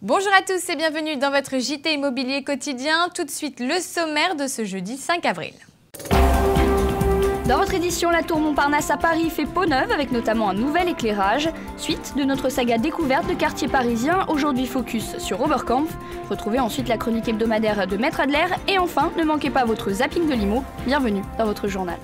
Bonjour à tous et bienvenue dans votre JT Immobilier quotidien. Tout de suite, le sommaire de ce jeudi 5 avril. Dans votre édition, la tour Montparnasse à Paris fait peau neuve avec notamment un nouvel éclairage. Suite de notre saga découverte de quartiers parisiens, aujourd'hui focus sur Oberkampf. Retrouvez ensuite la chronique hebdomadaire de Maître Adler. Et enfin, ne manquez pas votre zapping de l'IMO. Bienvenue dans votre journal.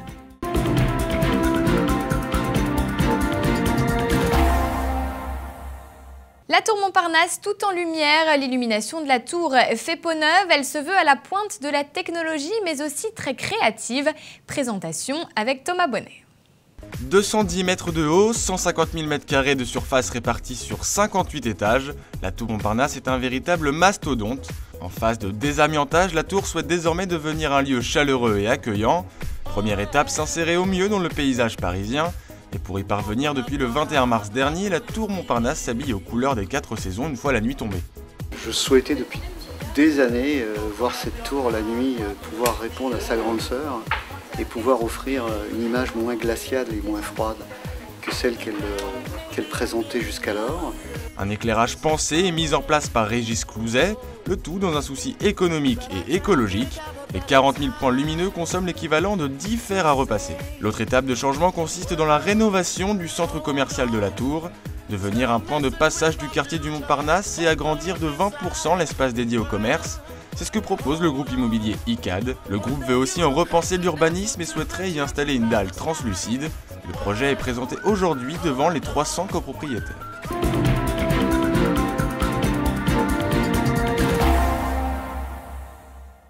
La tour Montparnasse, tout en lumière, l'illumination de la tour fait peau neuve. Elle se veut à la pointe de la technologie, mais aussi très créative. Présentation avec Thomas Bonnet. 210 mètres de haut, 150 000 m² de surface répartis sur 58 étages, la tour Montparnasse est un véritable mastodonte. En phase de désamiantage, la tour souhaite désormais devenir un lieu chaleureux et accueillant. Première étape, s'insérer au mieux dans le paysage parisien. Et pour y parvenir, depuis le 21 mars dernier, la tour Montparnasse s'habille aux couleurs des 4 saisons une fois la nuit tombée. Je souhaitais depuis des années voir cette tour la nuit pouvoir répondre à sa grande sœur et pouvoir offrir une image moins glaciale et moins froide que celle qu'elle présentait jusqu'alors. Un éclairage pensé et mis en place par Régis Clouzet, le tout dans un souci économique et écologique. Les 40 000 points lumineux consomment l'équivalent de 10 fers à repasser. L'autre étape de changement consiste dans la rénovation du centre commercial de la tour, devenir un point de passage du quartier du Montparnasse et agrandir de 20% l'espace dédié au commerce. C'est ce que propose le groupe immobilier ICAD. Le groupe veut aussi en repenser l'urbanisme et souhaiterait y installer une dalle translucide. Le projet est présenté aujourd'hui devant les 300 copropriétaires.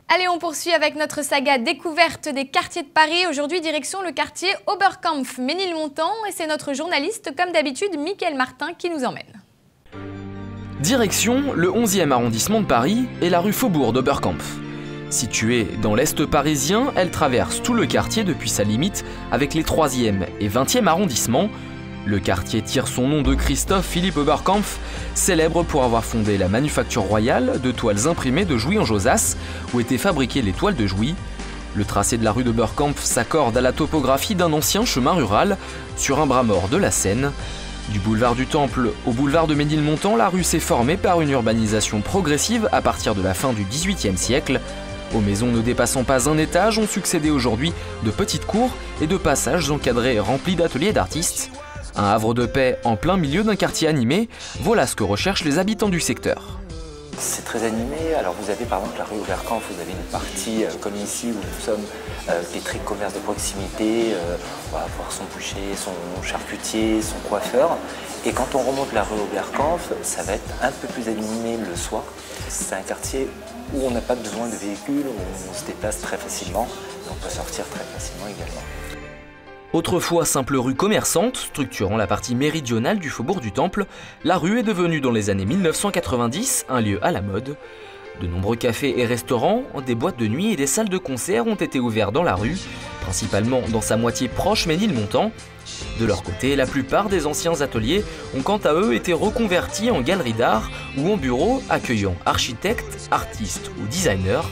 Allez, on poursuit avec notre saga découverte des quartiers de Paris. Aujourd'hui, direction le quartier Oberkampf, Ménilmontant. Et c'est notre journaliste, comme d'habitude, Mickaël Martin, qui nous emmène. Direction le 11e arrondissement de Paris et la rue Faubourg d'Oberkampf. Située dans l'est parisien, elle traverse tout le quartier depuis sa limite avec les 3e et 20e arrondissements. Le quartier tire son nom de Christophe Philippe Oberkampf, célèbre pour avoir fondé la manufacture royale de toiles imprimées de Jouy en Josas, où étaient fabriquées les toiles de Jouy. Le tracé de la rue d'Oberkampf s'accorde à la topographie d'un ancien chemin rural sur un bras mort de la Seine. Du boulevard du Temple au boulevard de Ménilmontant, la rue s'est formée par une urbanisation progressive à partir de la fin du XVIIIe siècle. Aux maisons ne dépassant pas un étage ont succédé aujourd'hui de petites cours et de passages encadrés remplis d'ateliers d'artistes. Un havre de paix en plein milieu d'un quartier animé, voilà ce que recherchent les habitants du secteur. C'est très animé. Alors vous avez par exemple la rue Oberkampf, vous avez une partie comme ici où nous sommes des traits de commerce de proximité. On va avoir son boucher, son charcutier, son coiffeur. Et quand on remonte la rue Oberkampf, ça va être un peu plus animé le soir. C'est un quartier où on n'a pas besoin de véhicules, où on se déplace très facilement. Et on peut sortir très facilement également. Autrefois simple rue commerçante, structurant la partie méridionale du faubourg du Temple, la rue est devenue dans les années 1990 un lieu à la mode. De nombreux cafés et restaurants, des boîtes de nuit et des salles de concert ont été ouverts dans la rue, principalement dans sa moitié proche Ménilmontant. De leur côté, la plupart des anciens ateliers ont quant à eux été reconvertis en galeries d'art ou en bureaux accueillant architectes, artistes ou designers.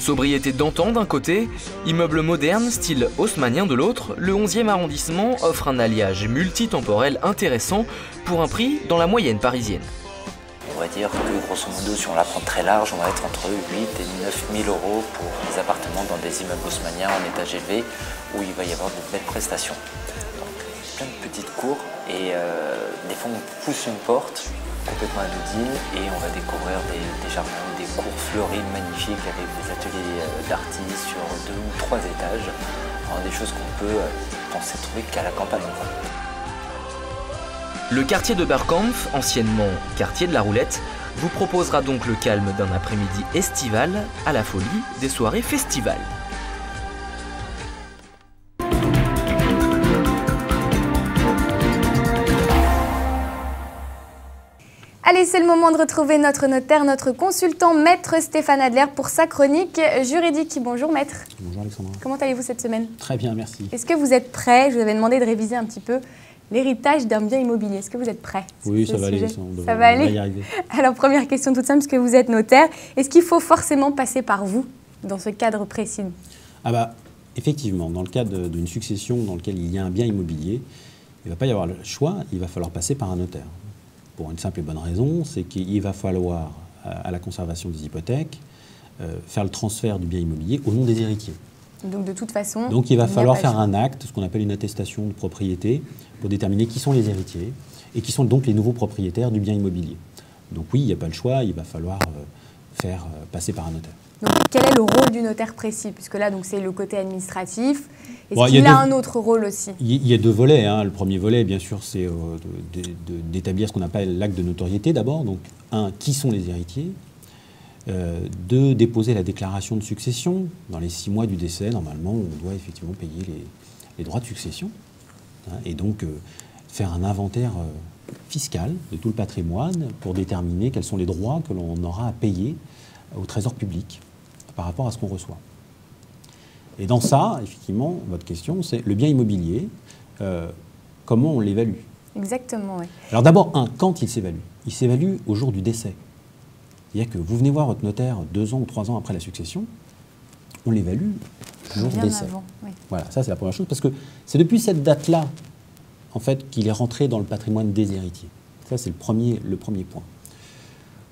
Sobriété d'antan d'un côté, immeuble moderne style haussmannien de l'autre, le 11e arrondissement offre un alliage multitemporel intéressant pour un prix dans la moyenne parisienne. On va dire que grosso modo, si on la prend très large, on va être entre 8 et 9 000 euros pour des appartements dans des immeubles haussmanniens en étage élevé où il va y avoir de belles prestations. Donc plein de petites cours et des fois on pousse une porte complètement anodine et on va découvrir des jardins, des cours fleuris magnifiques avec des ateliers d'artistes sur 2 ou 3 étages. Alors, des choses qu'on peut penser trouver qu'à la campagne. Le quartier d'Oberkampf, anciennement quartier de la Roulette, vous proposera donc le calme d'un après-midi estival à la folie des soirées festivals. Allez, c'est le moment de retrouver notre notaire, notre consultant, Maître Stéphane Adler, pour sa chronique juridique. Bonjour Maître. Bonjour Alexandra. Comment allez-vous cette semaine? Très bien, merci. Est-ce que vous êtes prêt? Je vous avais demandé de réviser un petit peu l'héritage d'un bien immobilier. Est-ce que vous êtes prêt? Oui, ça va aller. Ça va aller. Alors, première question toute simple, puisque vous êtes notaire, est-ce qu'il faut forcément passer par vous dans ce cadre précis? Ah bah, effectivement, dans le cadre d'une succession dans laquelle il y a un bien immobilier, il ne va pas y avoir le choix, il va falloir passer par un notaire. Pour une simple et bonne raison, c'est qu'il va falloir, à la conservation des hypothèques, faire le transfert du bien immobilier au nom des héritiers. Donc de toute façon... Donc il va falloir faire un acte, ce qu'on appelle une attestation de propriété, pour déterminer qui sont les héritiers et qui sont donc les nouveaux propriétaires du bien immobilier. Donc oui, il n'y a pas le choix, il va falloir faire passer par un notaire. Donc quel est le rôle du notaire précis? Puisque là, c'est le côté administratif. Est-ce qu'il a un autre rôle aussi? Il y a deux volets. Hein. Le premier volet, bien sûr, c'est d'établir ce qu'on appelle l'acte de notoriété d'abord. Donc, qui sont les héritiers? De déposer la déclaration de succession. Dans les 6 mois du décès, normalement, on doit effectivement payer les droits de succession. Hein, et donc, faire un inventaire fiscal de tout le patrimoine pour déterminer quels sont les droits que l'on aura à payer au trésor public par rapport à ce qu'on reçoit. Et dans ça, effectivement, votre question, c'est le bien immobilier, comment on l'évalue? Exactement, oui. Alors d'abord, quand il s'évalue? Il s'évalue au jour du décès. C'est-à-dire que vous venez voir votre notaire 2 ans ou 3 ans après la succession, on l'évalue jour du décès. Avant, oui. Voilà, ça c'est la première chose, parce que c'est depuis cette date-là, en fait, qu'il est rentré dans le patrimoine des héritiers. Ça, c'est le premier point.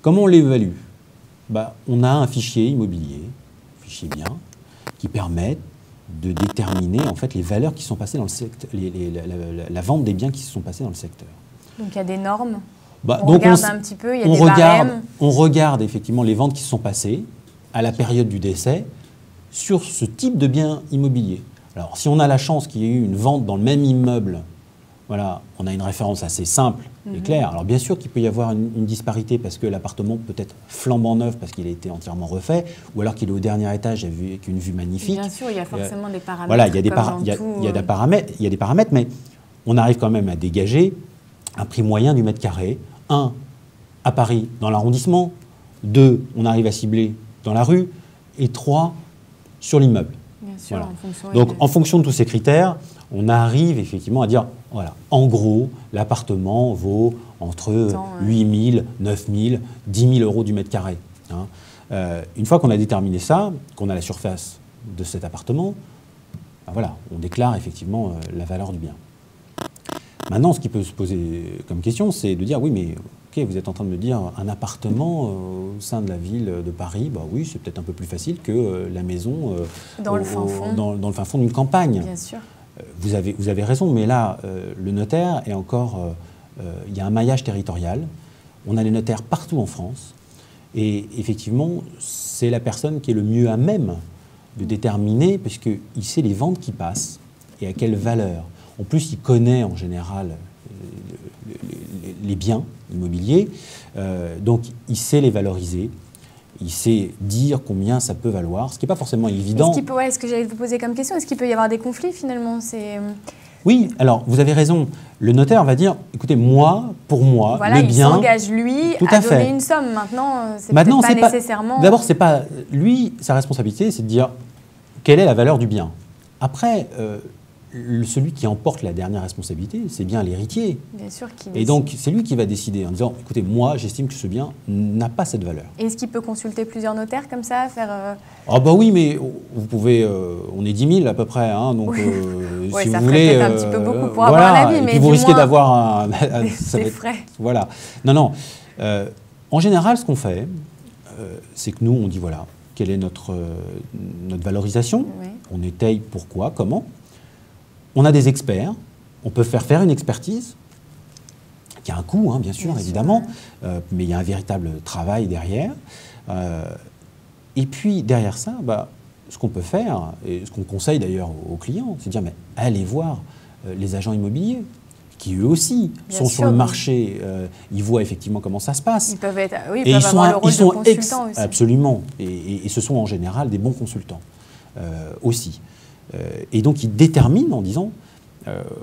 Comment on l'évalue? On a un fichier immobilier, fichier bien, qui permet de déterminer en fait les valeurs qui sont passées dans le secteur, la vente des biens qui se sont passés dans le secteur. Donc il y a des normes. On regarde un petit peu, il y a des barèmes. On regarde effectivement les ventes qui se sont passées à la période du décès sur ce type de bien immobilier. Alors si on a la chance qu'il y ait eu une vente dans le même immeuble, voilà, on a une référence assez simple et claire. Alors bien sûr qu'il peut y avoir une disparité parce que l'appartement peut être flambant neuf parce qu'il a été entièrement refait, ou alors qu'il est au dernier étage avec une vue magnifique. Bien sûr, il y a forcément des paramètres. Voilà, il y a des paramètres, mais on arrive quand même à dégager un prix moyen du mètre carré. 1, à Paris, dans l'arrondissement. 2, on arrive à cibler dans la rue. Et 3, sur l'immeuble. Bien sûr, voilà. en fonction. Donc en fonction de tous ces critères, on arrive effectivement à dire, voilà, en gros, l'appartement vaut entre 8 000, 9 000, 10 000 euros du mètre carré. Hein. Une fois qu'on a déterminé ça, qu'on a la surface de cet appartement, voilà, on déclare effectivement la valeur du bien. Maintenant, ce qui peut se poser comme question, c'est de dire, oui, mais ok, vous êtes en train de me dire un appartement au sein de la ville de Paris, oui, c'est peut-être un peu plus facile que la maison dans le fin fond. Dans le fin fond d'une campagne. Bien sûr. Vous avez raison, mais là, le notaire est encore... il y a un maillage territorial. On a les notaires partout en France. Et effectivement, c'est la personne qui est le mieux à même de déterminer, puisqu'il sait les ventes qui passent et à quelle valeur. En plus, il connaît en général les biens immobiliers, donc il sait les valoriser, il sait dire combien ça peut valoir, ce qui n'est pas forcément évident. Est-ce que j'allais vous poser comme question, est-ce qu'il peut y avoir des conflits finalement? Oui, alors vous avez raison, le notaire va dire, écoutez, pour moi, voilà, le bien... il s'engage lui à donner une somme, maintenant, c'est peut-être pas nécessairement... D'abord, c'est pas... Lui, sa responsabilité, c'est de dire quelle est la valeur du bien. Après... celui qui emporte la dernière responsabilité, c'est bien l'héritier. Bien sûr. Et donc, c'est lui qui va décider en disant, écoutez, moi, j'estime que ce bien n'a pas cette valeur. Est-ce qu'il peut consulter plusieurs notaires comme ça, Ah bah oui, mais vous pouvez... on est 10 000 à peu près, hein, donc si vous voulez... peut-être un petit peu beaucoup pour avoir un avis, mais et puis vous risquez d'avoir des frais. Voilà. Non. En général, ce qu'on fait, c'est que nous, on dit, voilà, quelle est notre valorisation, on étaye pourquoi, comment. On a des experts, on peut faire une expertise, qui a un coût, hein, bien sûr, évidemment, mais il y a un véritable travail derrière. Et puis, derrière ça, ce qu'on peut faire, et ce qu'on conseille d'ailleurs aux clients, c'est de dire, mais allez voir les agents immobiliers, qui eux aussi sont sur le marché, ils voient effectivement comment ça se passe. Ils peuvent avoir le rôle de consultants aussi. Absolument, et ce sont en général des bons consultants aussi. Et donc, ils déterminent en disant,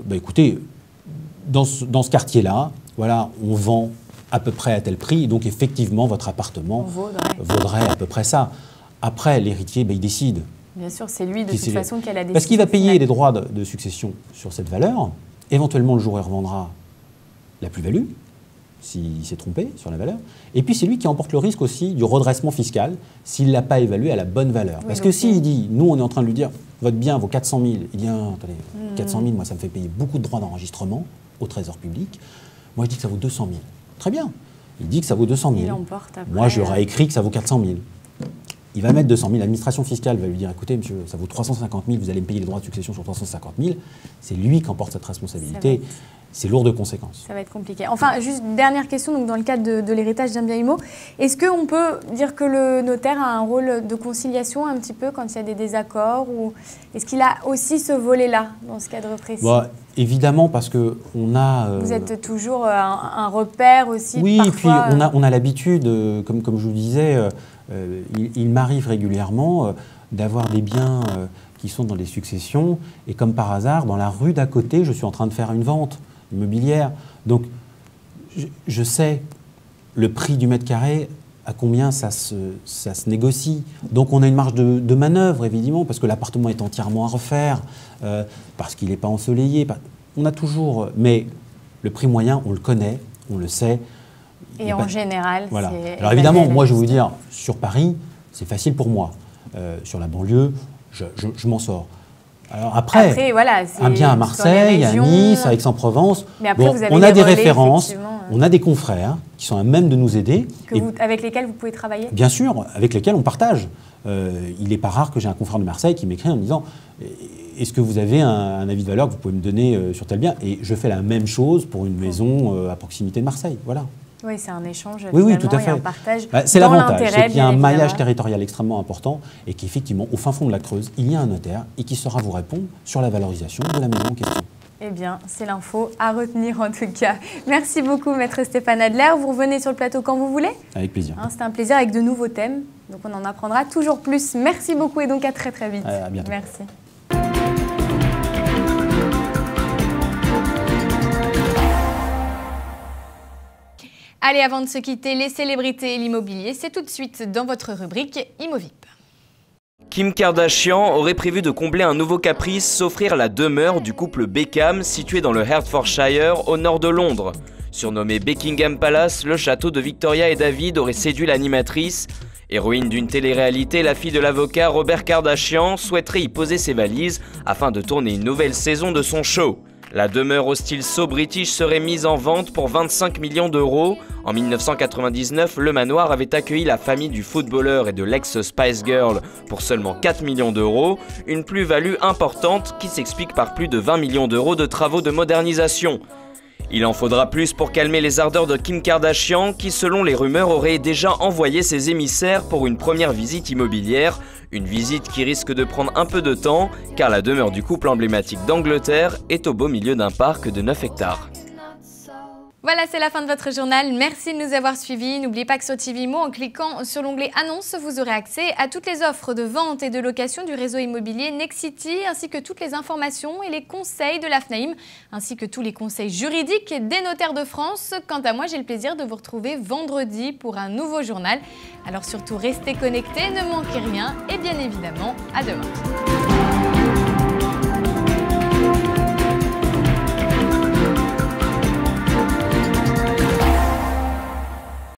écoutez, dans ce quartier-là, voilà, on vend à peu près à tel prix, et donc effectivement, votre appartement vaudrait à peu près ça. Après, l'héritier, il décide. Bien sûr, c'est lui de toute façon qui a la décision. Parce qu'il va payer les droits de succession sur cette valeur. Éventuellement, le jour où il revendra la plus-value, s'il s'est trompé sur la valeur. Et puis, c'est lui qui emporte le risque aussi du redressement fiscal s'il ne l'a pas évalué à la bonne valeur. Parce que s'il dit, nous, on est en train de lui dire, votre bien vaut 400 000, il dit, attendez, 400 000, moi, ça me fait payer beaucoup de droits d'enregistrement au trésor public. Moi, je dis que ça vaut 200 000. Très bien. Il dit que ça vaut 200 000. Il emporte après, moi, j'aurais écrit que ça vaut 400 000. Il va mettre 200 000. L'administration fiscale va lui dire, écoutez, monsieur, ça vaut 350 000, vous allez me payer les droits de succession sur 350 000. C'est lui qui emporte cette responsabilité. C'est lourd de conséquences. Ça va être compliqué. Enfin, juste dernière question, donc dans le cadre de l'héritage d'un bien immo, est-ce qu'on peut dire que le notaire a un rôle de conciliation un petit peu quand il y a des désaccords, ou est-ce qu'il a aussi ce volet-là dans ce cadre précis? Évidemment, parce qu'on a... Vous êtes toujours un repère aussi. Oui, parfois, et puis on a l'habitude, comme je vous disais, il m'arrive régulièrement d'avoir des biens qui sont dans des successions, et comme par hasard, dans la rue d'à côté, je suis en train de faire une vente immobilière. Donc, je sais le prix du mètre carré, à combien ça se négocie. Donc, on a une marge de manœuvre, évidemment, parce que l'appartement est entièrement à refaire, parce qu'il n'est pas ensoleillé. On a toujours... Mais le prix moyen, on le connaît, on le sait. Et en général, voilà. c'est... Alors, évidemment, moi, je vais vous dire, sur Paris, c'est facile pour moi. Sur la banlieue, je m'en sors. Alors après voilà, un bien à Marseille, à Nice, à Aix-en-Provence, on a des références, on a des confrères qui sont à même de nous aider. Avec lesquels vous pouvez travailler? Bien sûr, avec lesquels on partage. Il n'est pas rare que j'ai un confrère de Marseille qui m'écrit en me disant « Est-ce que vous avez un avis de valeur que vous pouvez me donner sur tel bien ?» Et je fais la même chose pour une maison à proximité de Marseille. Voilà. Oui, c'est un échange, oui, tout à fait. Et un partage. C'est l'avantage, c'est qu'il y a un maillage territorial extrêmement important et qu'effectivement, au fin fond de la Creuse, il y a un notaire et qui saura vous répondre sur la valorisation de la maison en question. Eh bien, c'est l'info à retenir en tout cas. Merci beaucoup, maître Stéphane Adler. Vous revenez sur le plateau quand vous voulez. Avec plaisir. C'était un plaisir avec de nouveaux thèmes, donc on en apprendra toujours plus. Merci beaucoup et donc à très très vite. À bientôt. Merci. Allez, avant de se quitter, les célébrités et l'immobilier, c'est tout de suite dans votre rubrique ImoVip. Kim Kardashian aurait prévu de combler un nouveau caprice, s'offrir la demeure du couple Beckham, situé dans le Hertfordshire, au nord de Londres. Surnommé Buckingham Palace, le château de Victoria et David aurait séduit l'animatrice. Héroïne d'une télé-réalité, la fille de l'avocat Robert Kardashian souhaiterait y poser ses valises afin de tourner une nouvelle saison de son show. La demeure au style so-british serait mise en vente pour 25 millions d'euros. En 1999, le manoir avait accueilli la famille du footballeur et de l'ex-Spice Girl pour seulement 4 millions d'euros, une plus-value importante qui s'explique par plus de 20 millions d'euros de travaux de modernisation. Il en faudra plus pour calmer les ardeurs de Kim Kardashian qui, selon les rumeurs, aurait déjà envoyé ses émissaires pour une première visite immobilière. Une visite qui risque de prendre un peu de temps, car la demeure du couple emblématique d'Angleterre est au beau milieu d'un parc de 9 hectares. Voilà, c'est la fin de votre journal. Merci de nous avoir suivis. N'oubliez pas que sur TV Imo, en cliquant sur l'onglet Annonces, vous aurez accès à toutes les offres de vente et de location du réseau immobilier Nexity, ainsi que toutes les informations et les conseils de l'AFNAIM, ainsi que tous les conseils juridiques des notaires de France. Quant à moi, j'ai le plaisir de vous retrouver vendredi pour un nouveau journal. Alors surtout, restez connectés, ne manquez rien et bien évidemment, à demain.